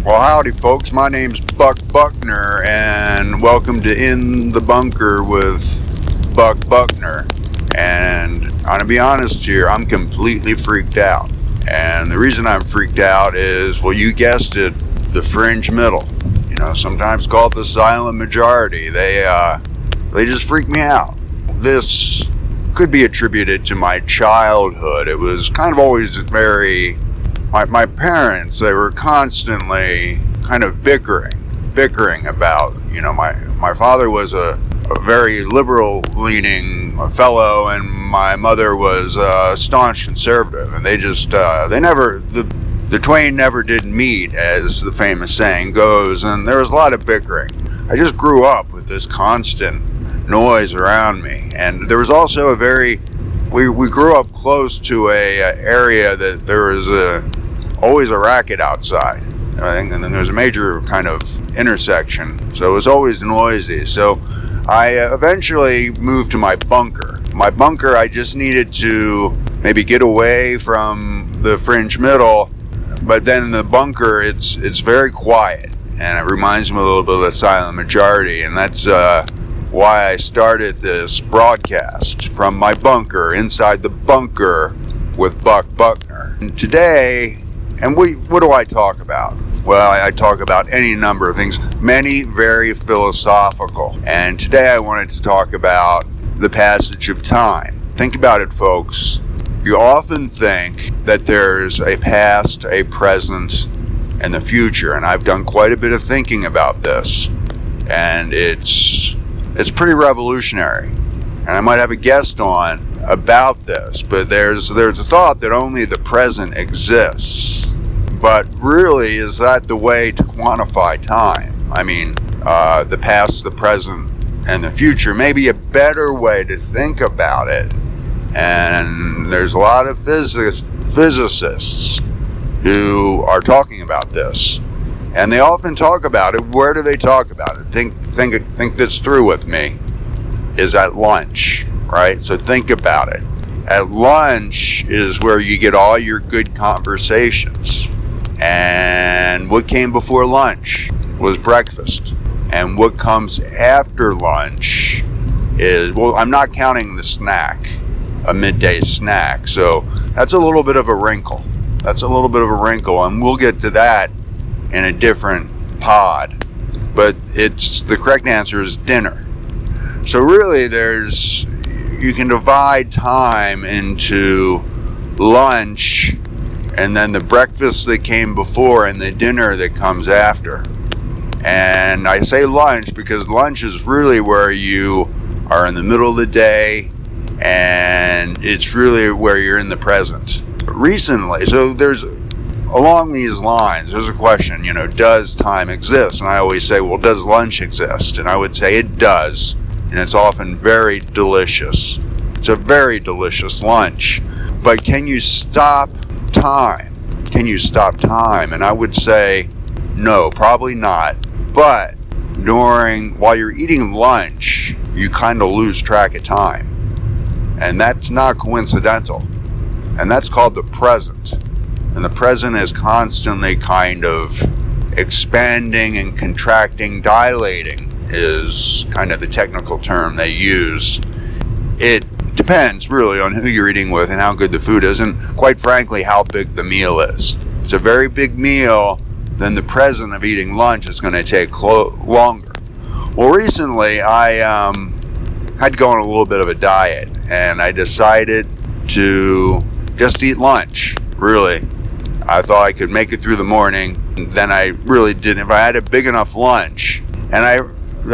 Well, howdy folks, my name's Buck Buckner, and welcome to In the Bunker with Buck Buckner. And I'm gonna be honest here, I'm completely freaked out. And the reason I'm freaked out is, well, you guessed it, the fringe middle. You know, sometimes called the silent majority. They just freak me out. This could be attributed to my childhood. It was kind of always very... My parents, they were constantly kind of bickering about, you know, my father was a very liberal-leaning fellow, and my mother was a staunch conservative, and they just, the twain never did meet, as the famous saying goes, and there was a lot of bickering. I just grew up with this constant noise around me, and there was also we grew up close to a area that there was always a racket outside, and then there's a major kind of intersection, so it was always noisy. So I eventually moved to my bunker. My bunker, I just needed to maybe get away from the fringe middle, but then in the bunker it's very quiet, and it reminds me a little bit of the silent majority, and that's why I started this broadcast from my bunker, inside the bunker with Buck Buckner. And today, what do I talk about? Well, I talk about any number of things, many very philosophical. And today I wanted to talk about the passage of time. Think about it, folks. You often think that there's a past, a present, and the future. And I've done quite a bit of thinking about this. And it's pretty revolutionary. And I might have a guest on about this, but there's a thought that only the present exists. But really, is that the way to quantify time? I mean, the past, the present, and the future may be a better way to think about it. And there's a lot of physicists who are talking about this. And they often talk about it. Where do they talk about it? Think this through with me. Is at lunch, right? So think about it. At lunch is where you get all your good conversations. And what came before lunch was breakfast. And what comes after lunch is, well, I'm not counting the snack, a midday snack. So that's a little bit of a wrinkle. And we'll get to that in a different pod. But the correct answer is dinner. So really you can divide time into lunch, and then the breakfast that came before, and the dinner that comes after. And I say lunch because lunch is really where you are in the middle of the day, and it's really where you're in the present. Recently, so along these lines, there's a question, you know, does time exist? And I always say, well, does lunch exist? And I would say it does, and it's often very delicious. It's a very delicious lunch. But can you stop time? And I would say no, probably not. But while you're eating lunch, you kind of lose track of time, and that's not coincidental. And that's called the present. And the present is constantly kind of expanding and contracting. Dilating is kind of the technical term they use. It depends really on who you're eating with and how good the food is, and quite frankly, how big the meal is. If it's a very big meal, then the present of eating lunch is going to take longer. Well, recently I had to go on a little bit of a diet, and I decided to just eat lunch, really. I thought I could make it through the morning, and then I really didn't. If I had a big enough lunch, and I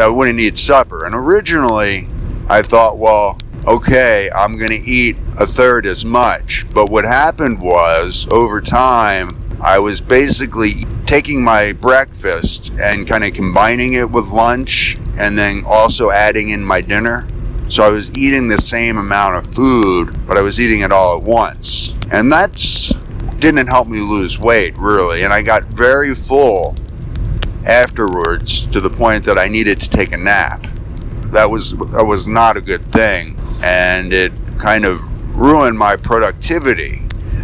wouldn't need supper. And originally, I thought, well, okay, I'm going to eat a third as much. But what happened was, over time, I was basically taking my breakfast and kind of combining it with lunch, and then also adding in my dinner. So I was eating the same amount of food, but I was eating it all at once. And that didn't help me lose weight, really. And I got very full afterwards, to the point that I needed to take a nap. That was not a good thing, and it kind of ruined my productivity.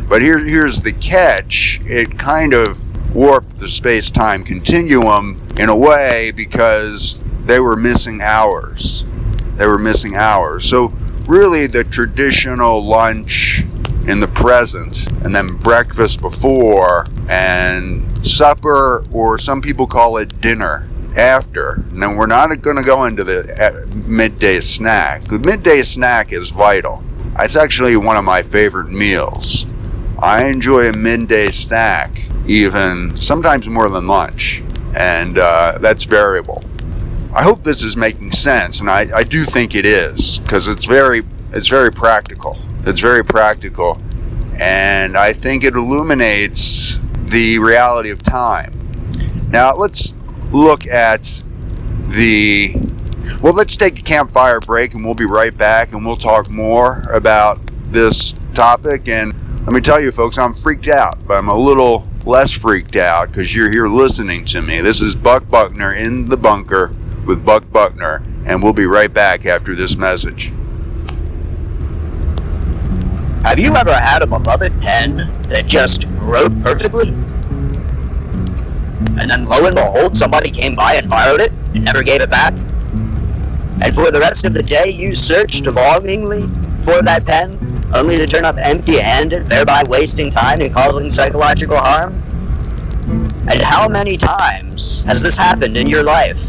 But here's the catch. It kind of warped the space-time continuum in a way because they were missing hours. So really the traditional lunch in the present, and then breakfast before, and supper, or some people call it dinner, after. Now, we're not going to go into the midday snack. The midday snack is vital. It's actually one of my favorite meals. I enjoy a midday snack even sometimes more than lunch, and that's variable. I hope this is making sense, and I do think it is, because it's very practical. It's very practical, and I think it illuminates the reality of time. Now, let's look at let's take a campfire break, and we'll be right back, and we'll talk more about this topic. And let me tell you, folks, I'm freaked out, but I'm a little less freaked out because you're here listening to me. This is Buck Buckner in the bunker with Buck Buckner, and we'll be right back after this message. Have you ever had a beloved pen that just wrote perfectly? And then lo and behold, somebody came by and borrowed it and never gave it back? And for the rest of the day, you searched longingly for that pen, only to turn up empty-handed, thereby wasting time and causing psychological harm? And how many times has this happened in your life?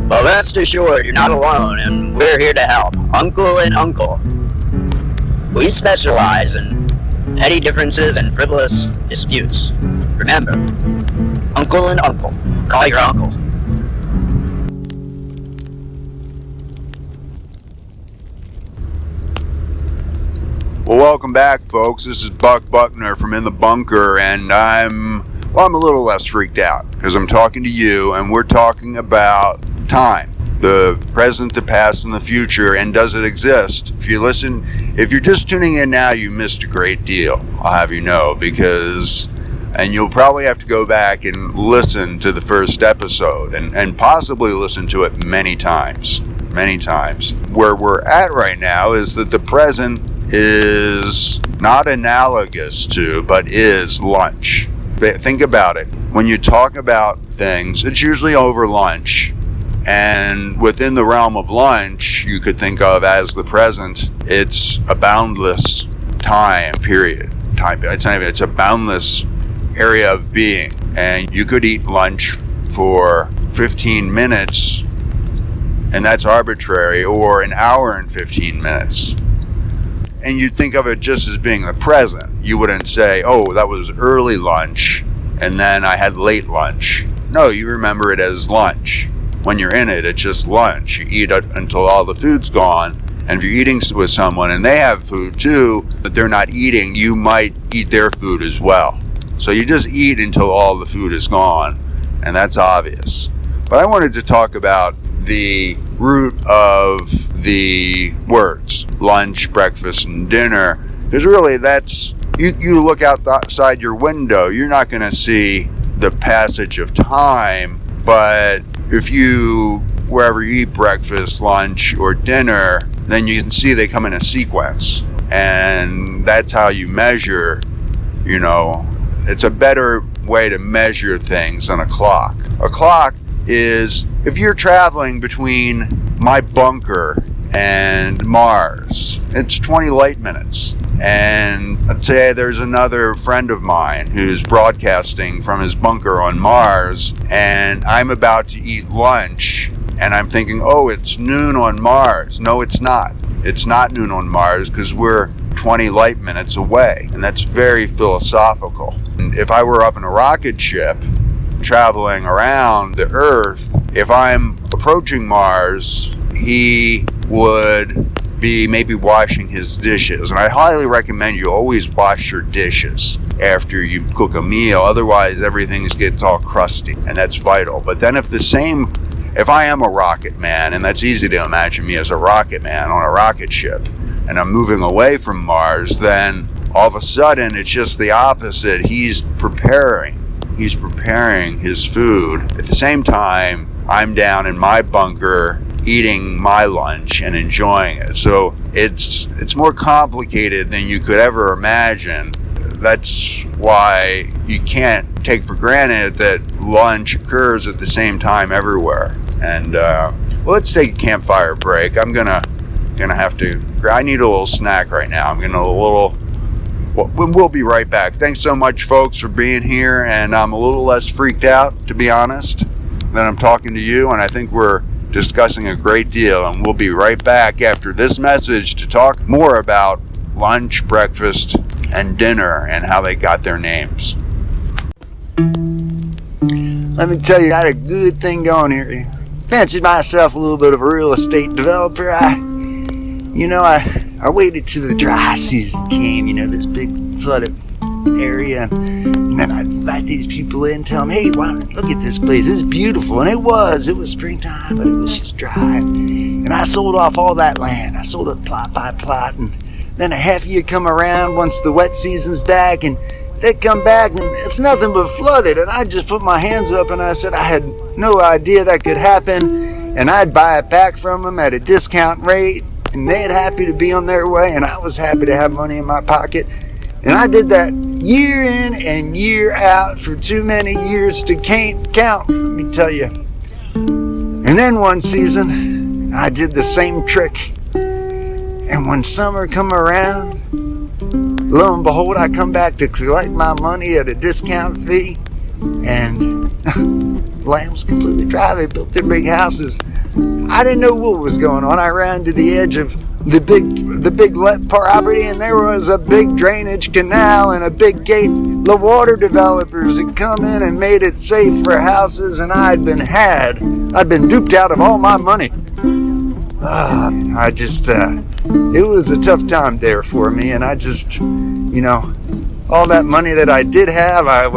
Well, rest assured, you're not alone, and we're here to help. Uncle and Uncle. We specialize in petty differences and frivolous disputes. Remember, Uncle and Uncle. Call your uncle. Well, welcome back, folks. This is Buck Buckner from In the Bunker, and I'm a little less freaked out because I'm talking to you, and we're talking about time, the present, the past, and the future, and does it exist? If you're just tuning in now, you missed a great deal, I'll have you know, and you'll probably have to go back and listen to the first episode, and possibly listen to it many times. Where we're at right now is that the present is not analogous to, but is lunch. Think about it. When you talk about things, it's usually over lunch. And within the realm of lunch, you could think of as the present, it's a boundless time period. It's a boundless area of being. And you could eat lunch for 15 minutes, and that's arbitrary, or an hour and 15 minutes. And you'd think of it just as being the present. You wouldn't say, oh, that was early lunch, and then I had late lunch. No, you remember it as lunch. When you're in it, it's just lunch. You eat it until all the food's gone. And if you're eating with someone and they have food too, but they're not eating, you might eat their food as well. So you just eat until all the food is gone, and that's obvious. But I wanted to talk about the root of the words, lunch, breakfast, and dinner, because really that's, you look outside your window, you're not going to see the passage of time, but if wherever you eat breakfast, lunch, or dinner, then you can see they come in a sequence, and that's how you measure, it's a better way to measure things than a clock. A clock is, if you're traveling between my bunker and Mars, it's 20 light minutes. And let's say there's another friend of mine who's broadcasting from his bunker on Mars, and I'm about to eat lunch, and I'm thinking, oh, it's noon on Mars. No, it's not. It's not noon on Mars because we're 20 light minutes away, and that's very philosophical. And if I were up in a rocket ship traveling around the Earth, if I'm approaching Mars, he would be maybe washing his dishes. And I highly recommend you always wash your dishes after you cook a meal. Otherwise, everything gets all crusty, and that's vital. But then if I am a rocket man, and that's easy to imagine me as a rocket man on a rocket ship, and I'm moving away from Mars, then all of a sudden it's just the opposite. He's preparing his food. At the same time, I'm down in my bunker eating my lunch and enjoying it. So it's more complicated than you could ever imagine. That's why you can't take for granted that lunch occurs at the same time everywhere. And let's take a campfire break. I'm gonna have to. I need a little snack right now. We'll be right back. Thanks so much, folks, for being here. And I'm a little less freaked out, to be honest, than I'm talking to you. And I think we're discussing a great deal. And we'll be right back after this message to talk more about lunch, breakfast, and dinner and how they got their names. Let me tell you, I had a good thing going here. Fancied myself a little bit of a real estate developer. I waited till the dry season came, this big flooded area, and then I'd invite these people in and tell them, hey, look at this place, it's beautiful. And it was springtime, but it was just dry. And I sold off all that land. I sold it plot by plot, and then a half year come around once the wet season's back, and they come back and it's nothing but flooded. And I just put my hands up and I said I had no idea that could happen, and I'd buy it back from them at a discount rate, and they'd happy to be on their way, and I was happy to have money in my pocket. And I did that year in and year out for too many years to count, let me tell you. And then one season I did the same trick, and when summer come around, lo and behold, I come back to collect my money at a discount fee, and land was completely dry. They built their big houses. I didn't know what was going on. I ran to the edge of the big let property, and there was a big drainage canal and a big gate. The water developers had come in and made it safe for houses, and I'd been duped out of all my money. It was a tough time there for me, and I just, all that money that I did have, a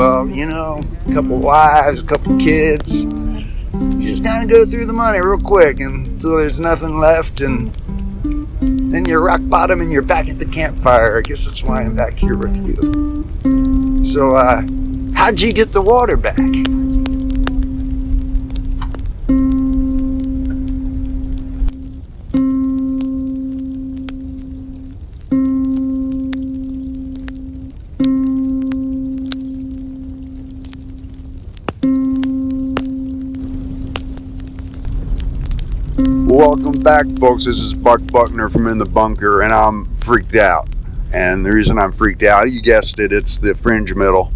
couple wives, a couple kids, you just gotta go through the money real quick until there's nothing left, and then you're rock bottom and you're back at the campfire. I guess that's why I'm back here with you. So, how'd you get the water back? Welcome back, folks. This is Buck Buckner from In the Bunker, and I'm freaked out. And the reason I'm freaked out, you guessed it, it's the fringe middle,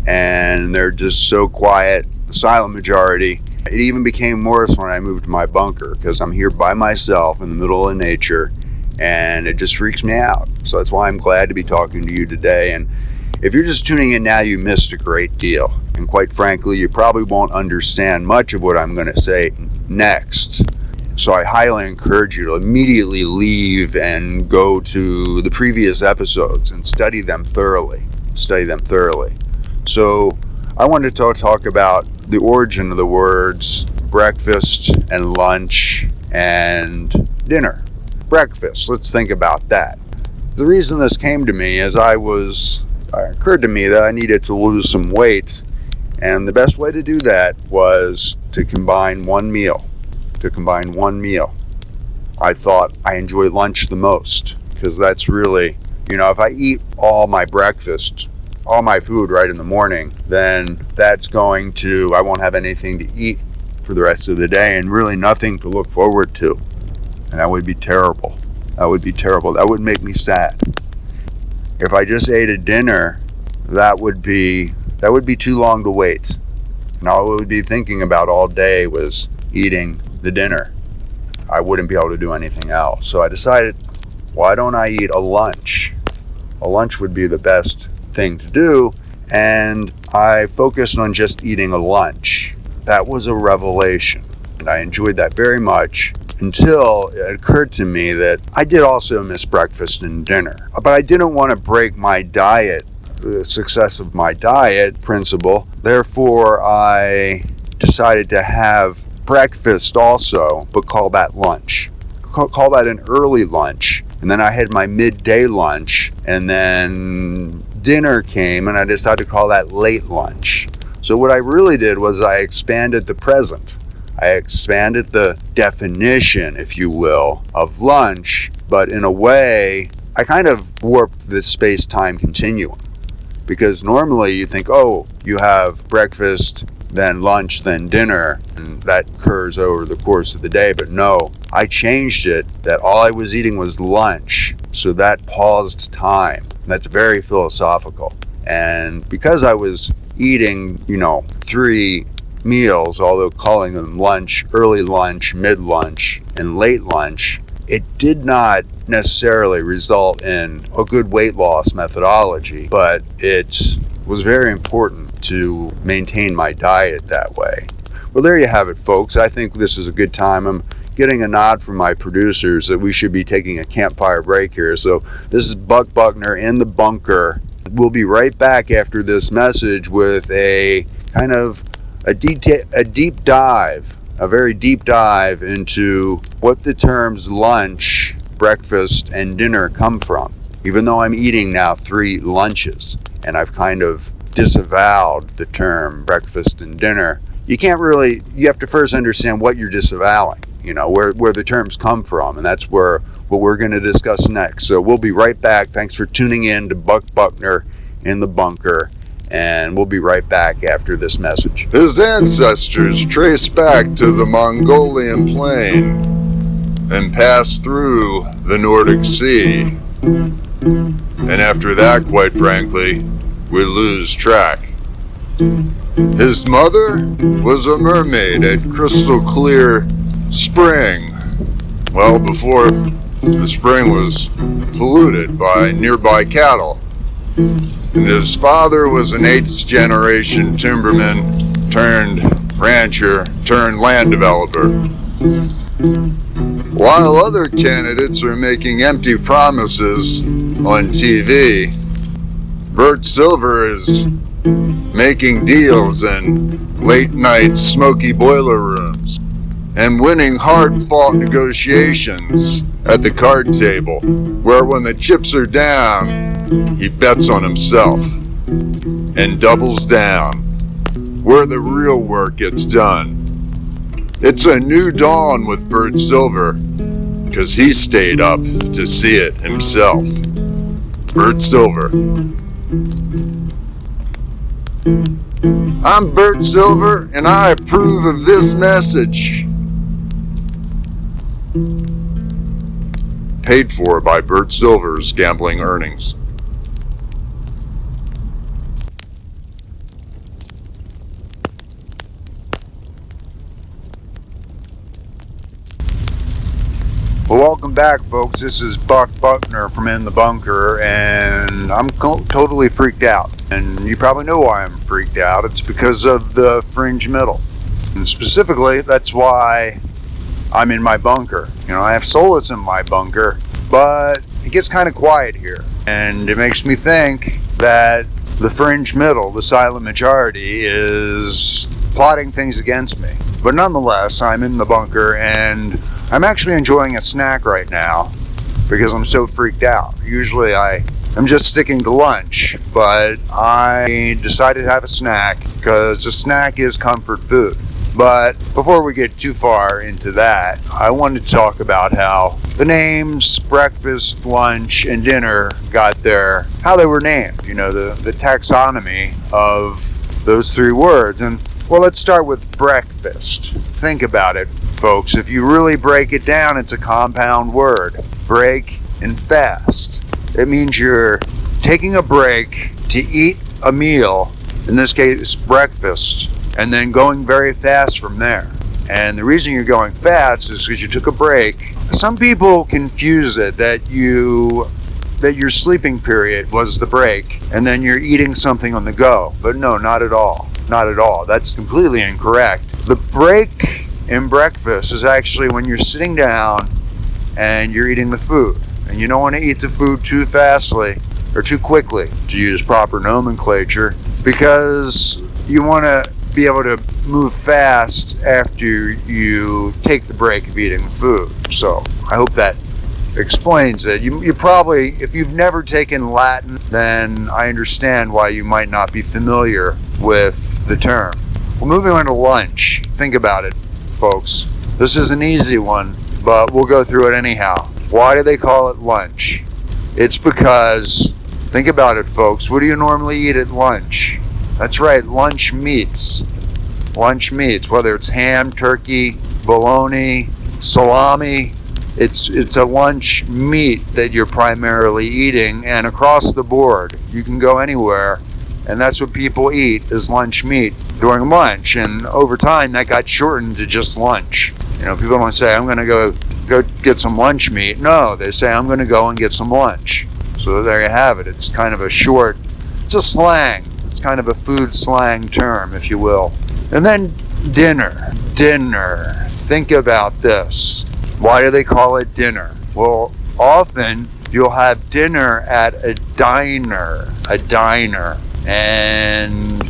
and they're just so quiet, the silent majority. It even became worse when I moved to my bunker, because I'm here by myself in the middle of nature, and it just freaks me out. So that's why I'm glad to be talking to you today. And if you're just tuning in now, you missed a great deal. And quite frankly, you probably won't understand much of what I'm going to say next. So I highly encourage you to immediately leave and go to the previous episodes and study them thoroughly. So I wanted to talk about the origin of the words breakfast and lunch and dinner. Breakfast, let's think about that. The reason this came to me is it occurred to me that I needed to lose some weight, and the best way to do that was to combine one meal. I thought I enjoy lunch the most, because that's really, if I eat all my breakfast, all my food right in the morning, then I won't have anything to eat for the rest of the day, and really nothing to look forward to. And that would be terrible. That would make me sad. If I just ate a dinner, that would be too long to wait. And all I would be thinking about all day was eating the dinner. I wouldn't be able to do anything else. So I decided, why don't I eat a lunch? A lunch would be the best thing to do, and I focused on just eating a lunch. That was a revelation, and I enjoyed that very much until it occurred to me that I did also miss breakfast and dinner. But I didn't want to break my diet, the success of my diet principle. Therefore, I decided to have breakfast also, but call that lunch. Call that an early lunch. And then I had my midday lunch, and then dinner came, and I decided to call that late lunch. So what I really did was I expanded the present. I expanded the definition, if you will, of lunch, but in a way, I kind of warped the space-time continuum. Because normally you think, oh, you have breakfast, then lunch, then dinner, and that occurs over the course of the day. But no, I changed it that all I was eating was lunch. So that paused time. That's very philosophical. And because I was eating, 3 meals, although calling them lunch, early lunch, mid-lunch, and late lunch, it did not necessarily result in a good weight loss methodology, but it was very important to maintain my diet that way. Well, there you have it, folks. I think this is a good time. I'm getting a nod from my producers that we should be taking a campfire break here. So this is Buck Buckner in the bunker. We'll be right back after this message with a kind of a deep dive, a very deep dive into what the terms lunch, breakfast, and dinner come from. Even though I'm eating now 3 lunches and I've kind of disavowed the term breakfast and dinner, you have to first understand what you're disavowing, where the terms come from, and that's what we're going to discuss next. So we'll be right back. Thanks for tuning in to Buck Buckner in the bunker. And we'll be right back after this message. His ancestors trace back to the Mongolian plain and passed through the Nordic Sea. And after that, quite frankly, we lose track. His mother was a mermaid at Crystal Clear Spring. Well, before the spring was polluted by nearby cattle. And his father was an 8th generation timberman turned rancher turned land developer. While other candidates are making empty promises on TV, Bert Silver is making deals in late night smoky boiler rooms and winning hard-fought negotiations at the card table, where when the chips are down, he bets on himself and doubles down, where the real work gets done. It's a new dawn with Bert Silver, 'cause he stayed up to see it himself. Bert Silver. I'm Bert Silver, and I approve of this message. Paid for by Bert Silver's gambling earnings. Well, welcome back, folks. This is Buck Buckner from In the Bunker, and I'm totally freaked out. And you probably know why I'm freaked out. It's because of the fringe middle. And specifically, that's why I'm in my bunker. I have solace in my bunker, but it gets kind of quiet here. And it makes me think that the fringe middle, the silent majority, is plotting things against me. But nonetheless, I'm in the bunker, and I'm actually enjoying a snack right now because I'm so freaked out. Usually I'm just sticking to lunch, but I decided to have a snack because a snack is comfort food. But before we get too far into that, I wanted to talk about how the names breakfast, lunch, and dinner how they were named, the taxonomy of those 3 words. And well, let's start with breakfast. Think about it, folks. If you really break it down, it's a compound word. Break and fast. It means you're taking a break to eat a meal, in this case breakfast, and then going very fast from there. And the reason you're going fast is because you took a break. Some people confuse it that your sleeping period was the break, and then you're eating something on the go. But no, not at all. Not at all. That's completely incorrect. The break in breakfast is actually when you're sitting down and you're eating the food. And you don't want to eat the food too fastly or too quickly, to use proper nomenclature, because you want to be able to move fast after you take the break of eating the food. So I hope that explains it. You probably, if you've never taken Latin, then I understand why you might not be familiar with the term. Well, moving on to lunch. Think about it, folks. This is an easy one, but we'll go through it anyhow. Why do they call it lunch? It's because Think about it, folks. What do you normally eat at lunch? That's right, lunch meats. Lunch meats, whether it's ham, turkey, bologna, salami, it's a lunch meat that you're primarily eating, and across the board, you can go anywhere, and that's what people eat is lunch meat during lunch, and over time that got shortened to just lunch. You know, people don't say, I'm going to go get some lunch meat. No, they say, I'm going to go and get some lunch. So there you have it. It's kind of it's a slang. It's kind of a food slang term, if you will. And then dinner. Think about this. Why do they call it dinner? Well, often you'll have dinner at a diner. And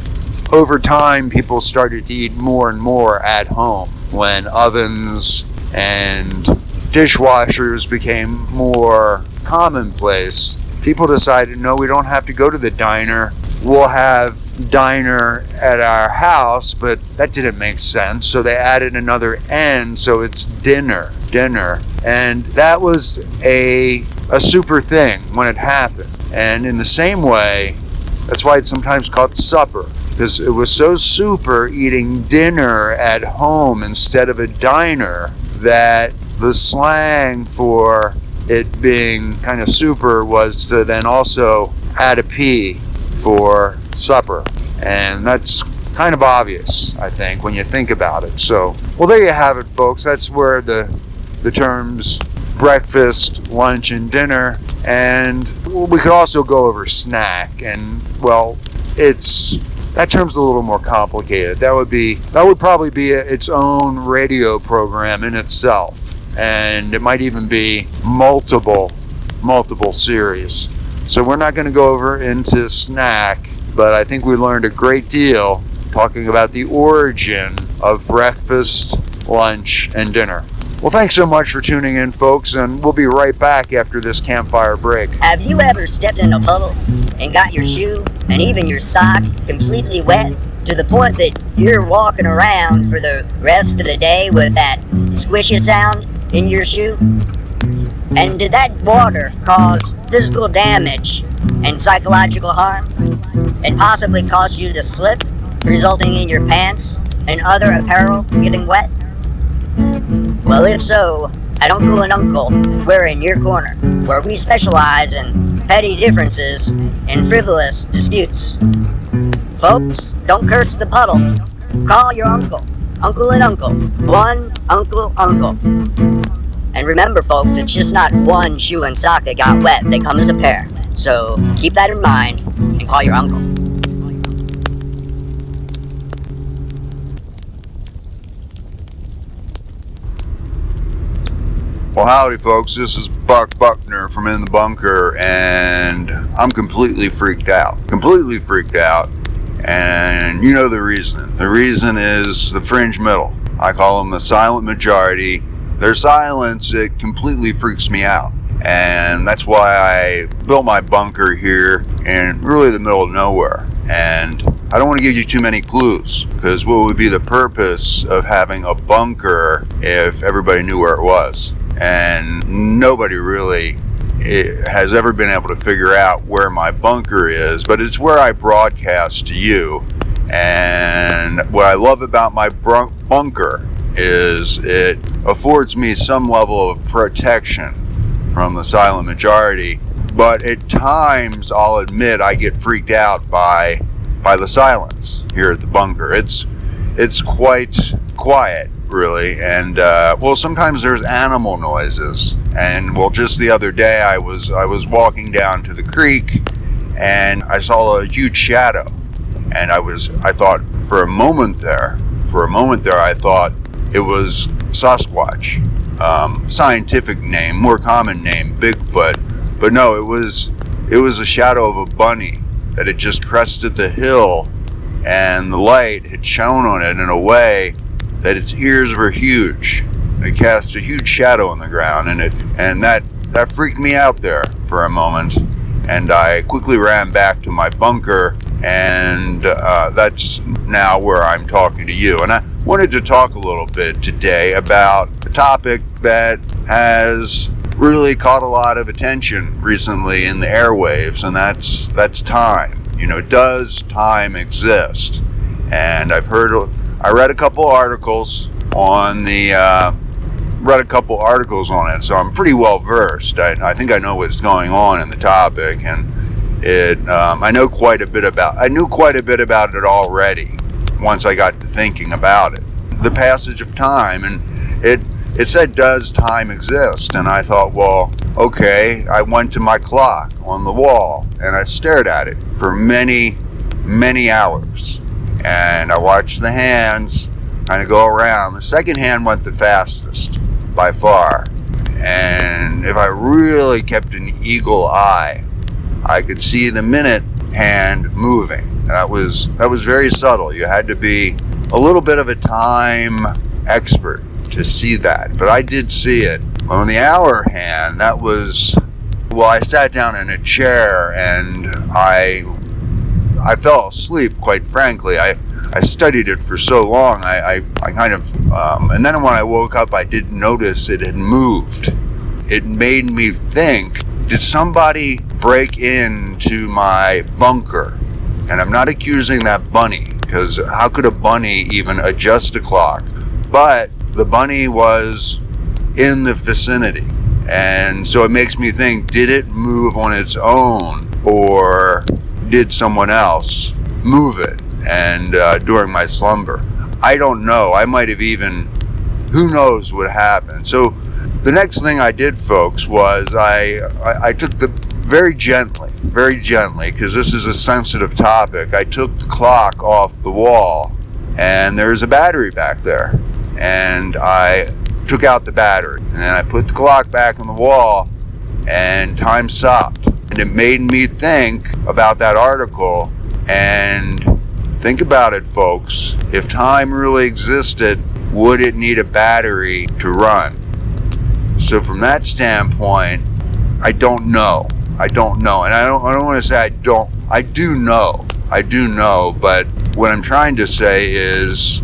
over time, people started to eat more and more at home when ovens and dishwashers became more commonplace. People decided, no, we don't have to go to the diner. We'll have diner at our house, but that didn't make sense. So they added another N, so it's dinner. And that was a super thing when it happened. And in the same way, that's why it's sometimes called supper, because it was so super eating dinner at home instead of a diner that the slang for it being kind of super was to then also add a P for supper. And that's kind of obvious, I think, when you think about it. So, well, there you have it, folks. That's where the terms breakfast, lunch, and dinner, and we could also go over snack. And, well, that term's a little more complicated. That would probably be its own radio program in itself. And it might even be multiple series. So we're not going to go over into snack, but I think we learned a great deal talking about the origin of breakfast, lunch, and dinner. Well, thanks so much for tuning in, folks, and we'll be right back after this campfire break. Have you ever stepped in a puddle and got your shoe and even your sock completely wet to the point that you're walking around for the rest of the day with that squishy sound in your shoe? And did that water cause physical damage and psychological harm and possibly cause you to slip, resulting in your pants and other apparel getting wet? Well, if so, at Uncle and Uncle, we're in your corner, where we specialize in petty differences and frivolous disputes. Folks, don't curse the puddle. Call your uncle. Uncle and Uncle. One Uncle. And remember, folks, it's just not one shoe and sock that got wet. They come as a pair. So keep that in mind and call your uncle. Well, howdy, folks. This is Buck Buckner from In the Bunker, and I'm completely freaked out. And you know the reason. The reason is the fringe middle. I call them the silent majority. Their silence, it completely freaks me out. And that's why I built my bunker here in really the middle of nowhere. And I don't want to give you too many clues, because what would be the purpose of having a bunker if everybody knew where it was? And nobody really has ever been able to figure out where my bunker is, but it's where I broadcast to you. And what I love about my bunker is it affords me some level of protection from the silent majority, but at times I'll admit I get freaked out by the silence here at the bunker. It's quite quiet, really, and well, sometimes there's animal noises. And well, just the other day I was walking down to the creek and I saw a huge shadow, and I thought for a moment there I thought it was Sasquatch, scientific name, more common name, Bigfoot. But no, it was a shadow of a bunny that had just crested the hill, and the light had shone on it in a way that its ears were huge. It cast a huge shadow on the ground, and that freaked me out there for a moment. And I quickly ran back to my bunker, and that's now where I'm talking to you. And I wanted to talk a little bit today about a topic that has really caught a lot of attention recently in the airwaves, and that's time. Does time exist? And I read a couple articles on it, so I'm pretty well versed. I think I know what's going on in the topic, and I knew quite a bit about it already once I got to thinking about it. The passage of time, and it said, does time exist? And I thought, well, okay. I went to my clock on the wall and I stared at it for many, many hours. And I watched the hands kind of go around. The second hand went the fastest by far. And if I really kept an eagle eye, I could see the minute hand moving. That was very subtle. You had to be a little bit of a time expert to see that, but I did see it. On the hour hand, I sat down in a chair and I fell asleep, quite frankly. I studied it for so long, I kind of, and then when I woke up, I did notice it had moved. It made me think, did somebody break into my bunker? And I'm not accusing that bunny, because how could a bunny even adjust a clock? But the bunny was in the vicinity. And so it makes me think, did it move on its own, or did someone else move it and during my slumber? I don't know. I might have even, who knows what happened. So the next thing I did, folks, was I took very gently, because this is a sensitive topic, I took the clock off the wall, and there's a battery back there. And I took out the battery, and then I put the clock back on the wall, and time stopped. And it made me think about that article, and think about it, folks. If time really existed, would it need a battery to run? So from that standpoint, I don't know. And I don't want to say I do know, but what I'm trying to say is,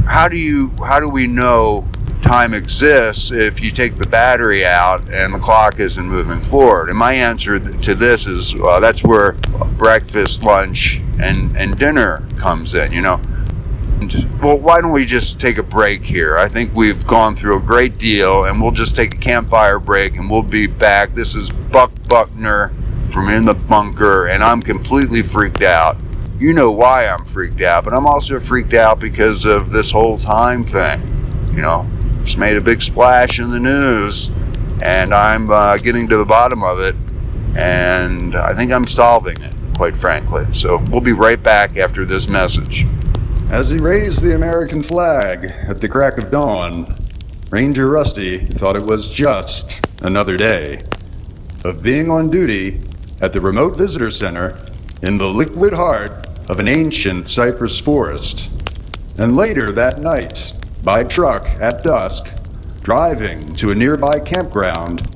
how do we know time exists if you take the battery out and the clock isn't moving forward? And my answer to this is, that's where breakfast, lunch, and dinner comes in, Well, why don't we just take a break here? I think we've gone through a great deal, and we'll just take a campfire break, and we'll be back. This is Buck Buckner from In the Bunker, and I'm completely freaked out. You know why I'm freaked out, but I'm also freaked out because of this whole time thing. It's made a big splash in the news, and I'm getting to the bottom of it, and I think I'm solving it, quite frankly. So we'll be right back after this message. As he raised the American flag at the crack of dawn, Ranger Rusty thought it was just another day of being on duty at the remote visitor center in the liquid heart of an ancient cypress forest. And later that night, by truck at dusk, driving to a nearby campground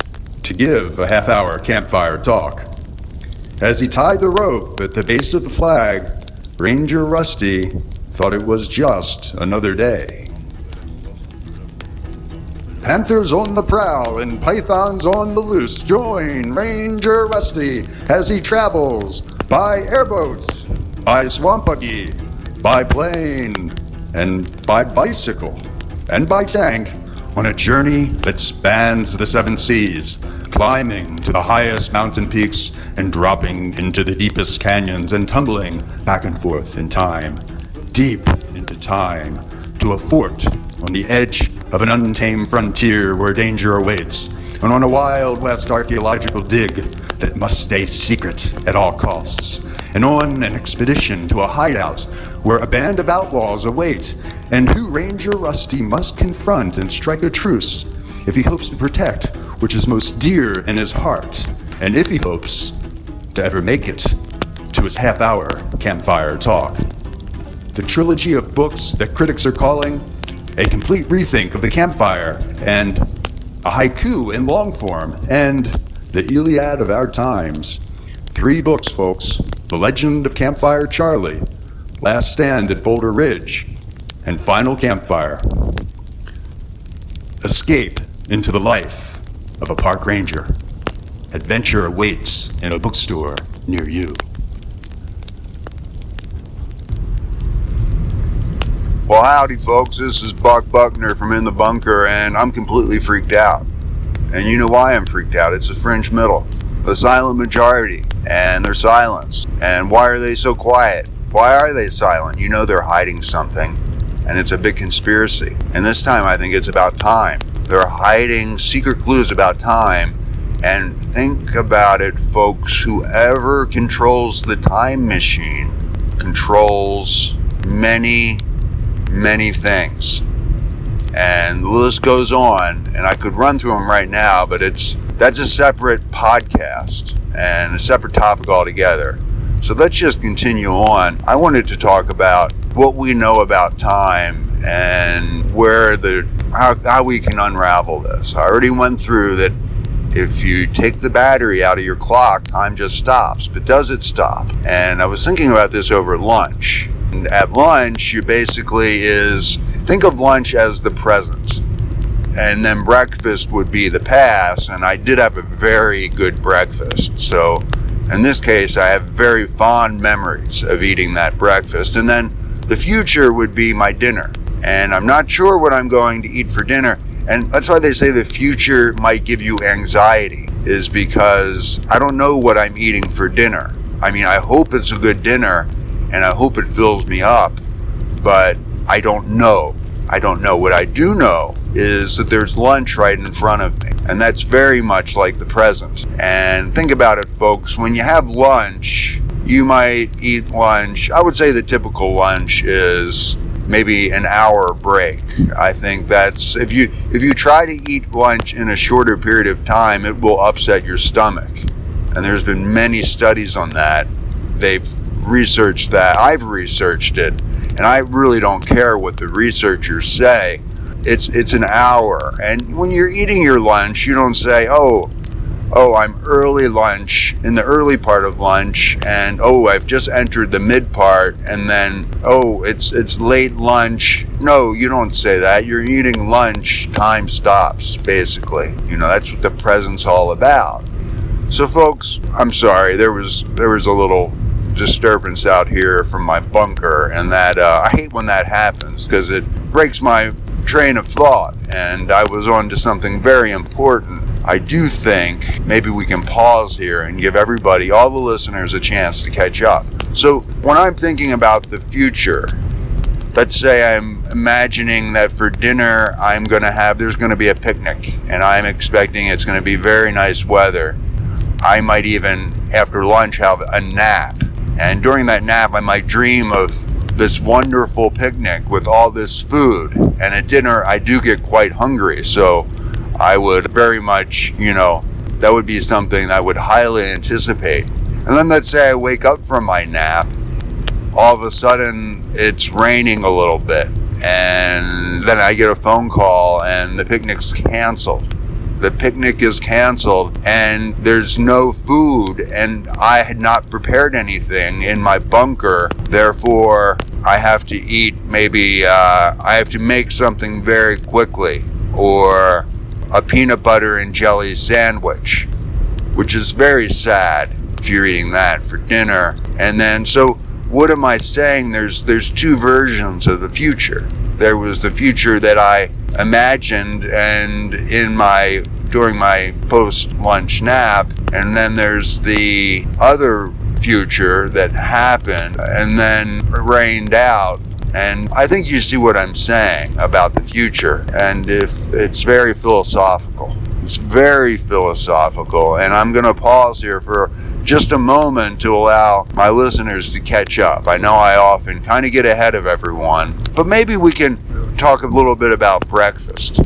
to give a half-hour campfire talk. As he tied the rope at the base of the flag, Ranger Rusty thought it was just another day. Panthers on the prowl and pythons on the loose. Join Ranger Rusty as he travels by airboat, by swamp buggy, by plane, and by bicycle, and by tank, on a journey that spans the 7 seas, climbing to the highest mountain peaks and dropping into the deepest canyons and tumbling back and forth in time, deep into time, to a fort on the edge of an untamed frontier where danger awaits, and on a Wild West archaeological dig that must stay secret at all costs, and on an expedition to a hideout where a band of outlaws await, and who Ranger Rusty must confront and strike a truce if he hopes to protect which is most dear in his heart, and if he hopes to ever make it to his half-hour campfire talk. The trilogy of books that critics are calling a complete rethink of the campfire, and a haiku in long form, and the Iliad of our times. 3 books, folks. The Legend of Campfire Charlie, Last Stand at Boulder Ridge, and Final Campfire. Escape into the life of a park ranger. Adventure awaits in a bookstore near you. Well, howdy, folks. This is Buck Buckner from In the Bunker, and I'm completely freaked out. And you know why I'm freaked out. It's the fringe middle, the silent majority, and their silence. And why are they so quiet? Why are they silent? You know they're hiding something, and it's a big conspiracy. And this time I think it's about time. They're hiding secret clues about time. And think about it, folks. Whoever controls the time machine controls many things. And the list goes on, and I could run through them right now, but that's a separate podcast and a separate topic altogether. So let's just continue on. I wanted to talk about what we know about time and how we can unravel this. I already went through that. If you take the battery out of your clock, time just stops. But does it stop? And I was thinking about this over lunch. And at lunch, you basically think of lunch as the present. And then breakfast would be the past. And I did have a very good breakfast. So in this case, I have very fond memories of eating that breakfast. And then the future would be my dinner. And I'm not sure what I'm going to eat for dinner. And that's why they say the future might give you anxiety, is because I don't know what I'm eating for dinner. I mean, I hope it's a good dinner, and I hope it fills me up, but I don't know. What I do know is that there's lunch right in front of me, and that's very much like the present. And think about it, folks. When you have lunch, you might eat lunch. I would say the typical lunch is maybe an hour break. I think that's, if you try to eat lunch in a shorter period of time, it will upset your stomach. And there's been many studies on that. They've researched that. I've researched it, and I really don't care what the researchers say. It's an hour. And when you're eating your lunch, you don't say, oh, I'm early lunch, in the early part of lunch, and I've just entered the mid part, and then, it's late lunch. No, you don't say that. You're eating lunch, time stops, basically. That's what the present's all about. So, folks, I'm sorry, there was a little disturbance out here from my bunker, and that, I hate when that happens, because it breaks my train of thought, and I was on to something very important. I do think maybe we can pause here and give everybody, all the listeners, a chance to catch up. So when I'm thinking about the future, let's say I'm imagining that for dinner there's going to be a picnic, and I'm expecting it's going to be very nice weather. I might even, after lunch, have a nap. And during that nap, I might dream of this wonderful picnic with all this food. And at dinner, I do get quite hungry, so I would very much, that would be something I would highly anticipate. And then let's say I wake up from my nap, all of a sudden it's raining a little bit, and then I get a phone call and the picnic's canceled. The picnic is canceled and there's no food, and I had not prepared anything in my bunker. Therefore, I have to eat I have to make something very quickly, or a peanut butter and jelly sandwich, which is very sad if you're eating that for dinner. And then, so what am I saying? There's two versions of the future. There was the future that I imagined and during my post-lunch nap, and then there's the other future that happened and then rained out. And I think you see what I'm saying about the future, and if it's very philosophical. It's very philosophical, and I'm going to pause here for just a moment to allow my listeners to catch up. I know I often kind of get ahead of everyone, but maybe we can talk a little bit about breakfast,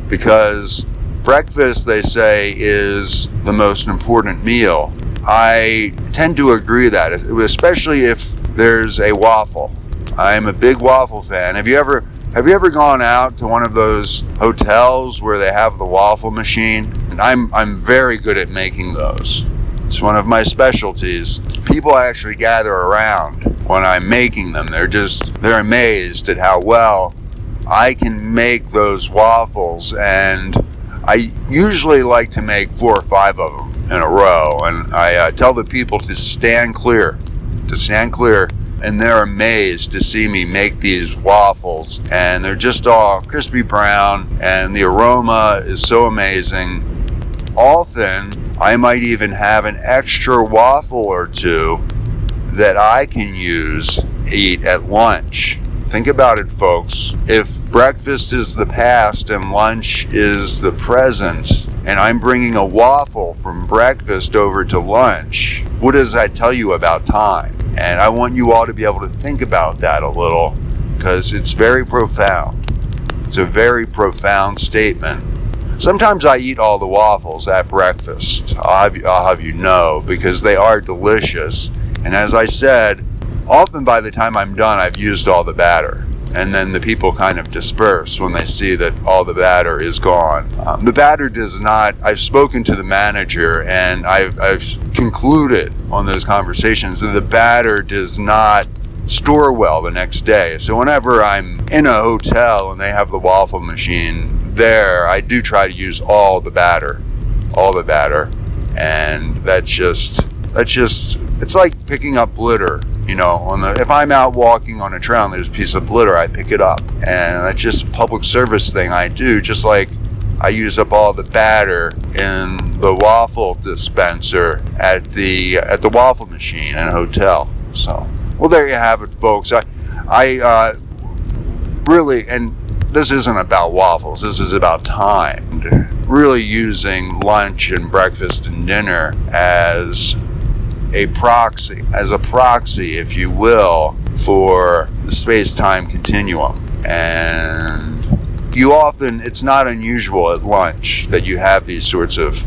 because breakfast, they say, is the most important meal. I tend to agree that, especially if there's a waffle. I am a big waffle fan. Have you ever gone out to one of those hotels where they have the waffle machine? And I'm very good at making those. It's one of my specialties. People actually gather around when I'm making them. They're amazed at how well I can make those waffles, and I usually like to make 4 or 5 of them in a row, and I tell the people to stand clear, and they're amazed to see me make these waffles, and they're just all crispy brown, and the aroma is so amazing. Often, I might even have an extra waffle or 2 that I can eat at lunch. Think about it, folks. If breakfast is the past and lunch is the present, and I'm bringing a waffle from breakfast over to lunch, what does that tell you about time? And I want you all to be able to think about that a little, because it's very profound. It's a very profound statement. Sometimes I eat all the waffles at breakfast. I'll have you know, because they are delicious. And as I said, often by the time I'm done, I've used all the batter. And then the people kind of disperse when they see that all the batter is gone. The batter does not, I've spoken to the manager, and I've concluded on those conversations that the batter does not store well the next day. So whenever I'm in a hotel and they have the waffle machine there, I do try to use all the batter. And that's just, it's like picking up litter. You know, if I'm out walking on a trail and there's a piece of litter, I pick it up. And that's just a public service thing I do, just like I use up all the batter in the waffle dispenser at the waffle machine in a hotel. So, well, there you have it, folks. I really, and this isn't about waffles, this is about time. Really using lunch and breakfast and dinner as a proxy, if you will, for the space-time continuum. And it's not unusual at lunch that you have these sorts of,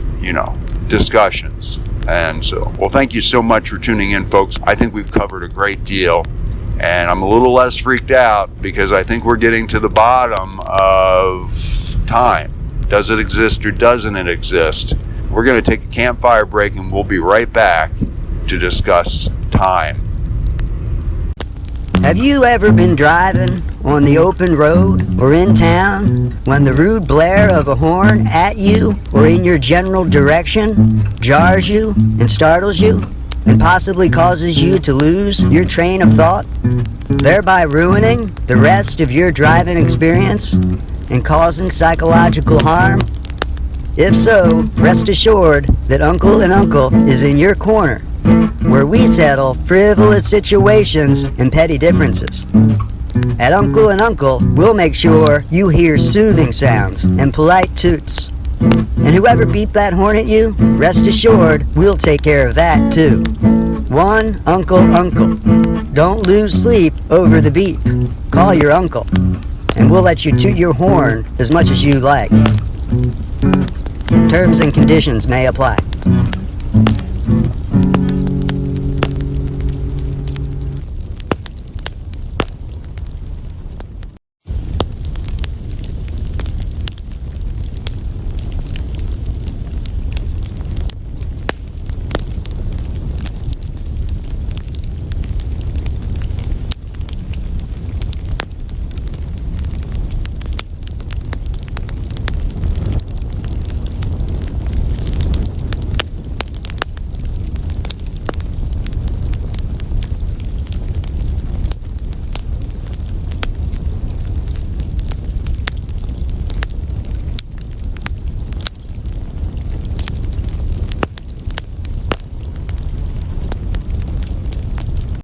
discussions. And so, well, thank you so much for tuning in, folks. I think we've covered a great deal, and I'm a little less freaked out because I think we're getting to the bottom of time. Does it exist or doesn't it exist? We're going to take a campfire break, and we'll be right back to discuss time. Have you ever been driving on the open road or in town when the rude blare of a horn at you or in your general direction jars you and startles you and possibly causes you to lose your train of thought, thereby ruining the rest of your driving experience and causing psychological harm? If so, rest assured that Uncle and Uncle is in your corner, where we settle frivolous situations and petty differences. At Uncle and Uncle, we'll make sure you hear soothing sounds and polite toots. And whoever beeped that horn at you, rest assured we'll take care of that too. One Uncle. Don't lose sleep over the beep. Call your uncle, and we'll let you toot your horn as much as you like. Terms and conditions may apply.